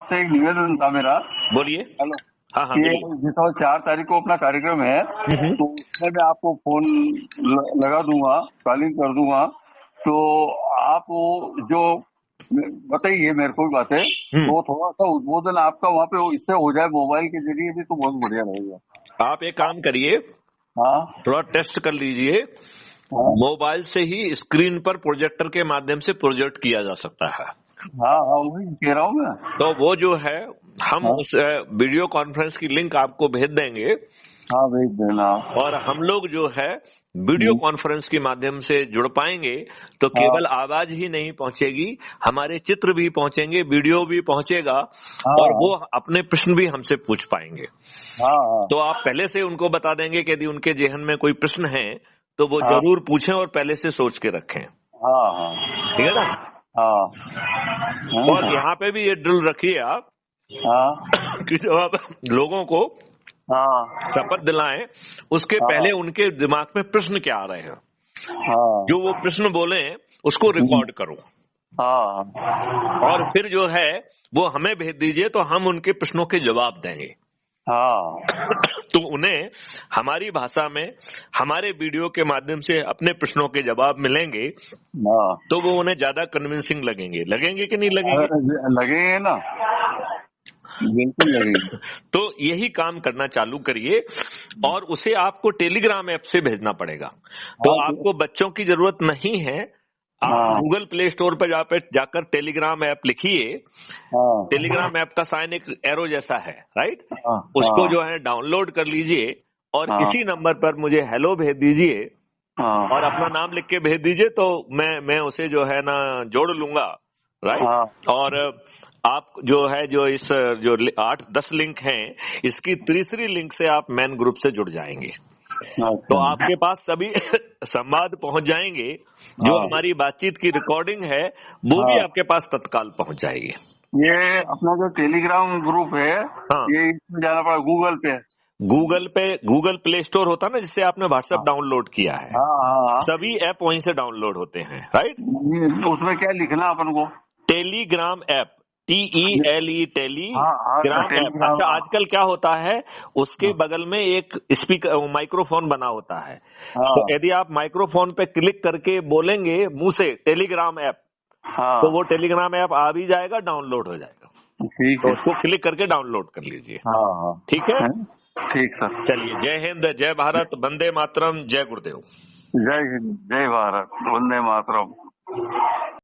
आपसे एक निवेदन था मेरा। बोलिए। हेलो। हाँ हाँ कि बोलिए। जिस 4 तारीख को अपना कार्यक्रम है, तो उसमें मैं आपको फोन लगा दूंगा, कॉलिंग कर दूंगा। तो आप वो जो बताइए मेरे को बातें, तो थोड़ा सा उद्बोधन आपका वहाँ पे इससे हो जाए मोबाइल के जरिए भी, तो बहुत बढ़िया रहेगा। आप एक काम करिए, हाँ थोड़ा टेस्ट कर लीजिए। हाँ मोबाइल से ही स्क्रीन पर प्रोजेक्टर के माध्यम से प्रोजेक्ट किया जा सकता है। हाँ हाँ, वही कह रहा हूँ मैं। तो वो जो है, हम हाँ उस वीडियो कॉन्फ्रेंस की लिंक आपको भेज देंगे, हाँ, भेज देना। और हम लोग जो है वीडियो कॉन्फ्रेंस के माध्यम से जुड़ पाएंगे। तो हाँ केवल आवाज ही नहीं पहुंचेगी, हमारे चित्र भी पहुंचेंगे, वीडियो भी पहुंचेगा, और हाँ वो अपने प्रश्न भी हमसे पूछ पाएंगे। हाँ तो आप पहले से उनको बता देंगे कि यदि उनके जेहन में कोई प्रश्न है तो वो हाँ जरूर पूछें और पहले से सोच के रखें। हाँ हाँ ठीक है ना? हाँ और यहाँ पे भी ये ड्रिल रखिए आप हाँ कि जब आप लोगों को हाँ शपथ दिलाएं, उसके पहले उनके दिमाग में प्रश्न क्या आ रहे हैं, हाँ जो वो प्रश्न बोले उसको रिकॉर्ड करो, हाँ और फिर जो है वो हमें भेज दीजिए, तो हम उनके प्रश्नों के जवाब देंगे। हाँ तो उन्हें हमारी भाषा में हमारे वीडियो के माध्यम से अपने प्रश्नों के जवाब मिलेंगे, तो वो उन्हें ज्यादा कन्विंसिंग लगेंगे कि नहीं लगेंगे? लगेंगे ना, बिल्कुल लगेंगे। तो यही काम करना चालू करिए, और उसे आपको टेलीग्राम ऐप से भेजना पड़ेगा। तो हाँ आपको बच्चों की जरूरत नहीं है, आप हाँ गूगल प्ले स्टोर पर जाकर टेलीग्राम ऐप लिखिए। हाँ टेलीग्राम ऐप का साइन एक एरो जैसा है, राइट? हाँ उसको जो है डाउनलोड कर लीजिए, और हाँ इसी नंबर पर मुझे हेलो भेज दीजिए, और हाँ अपना नाम लिख के भेज दीजिए, तो मैं उसे जो है ना जोड़ लूंगा, राइट? हाँ और आप जो है जो 8-10 लिंक हैं, इसकी तीसरी लिंक से आप मेन ग्रुप से जुड़ जाएंगे। तो आपके पास सभी संवाद पहुंच जाएंगे, जो हमारी बातचीत की रिकॉर्डिंग है वो भी हाँ। आपके पास तत्काल पहुंच जाएगी। ये अपना जो टेलीग्राम ग्रुप है, हाँ, ये इसमें जाना पड़ा गूगल पे। गूगल प्ले स्टोर होता है ना, जिससे आपने व्हाट्सएप हाँ डाउनलोड किया है, हाँ हाँ। सभी ऐप वहीं से डाउनलोड होते हैं, राइट? तो उसमें क्या लिखना अपन को? टेलीग्राम ऐप, TELE हाँ हाँ, टेलीग्राम ऐप। टेलीग्राम। अच्छा, आजकल क्या होता है, उसके बगल में एक स्पीकर माइक्रोफोन बना होता है। तो हाँ यदि आप माइक्रोफोन पे क्लिक करके बोलेंगे मुंह से टेलीग्राम ऐप, हाँ, तो वो टेलीग्राम ऐप आ भी जाएगा, डाउनलोड हो जाएगा। ठीक तो है। उसको क्लिक करके डाउनलोड कर लीजिए। हाँ हाँ, ठीक है? ठीक सर। चलिए, जय हिंद, जय भारत, वंदे मातरम, जय गुरुदेव। जय हिंद, जय भारत, वंदे मातरम।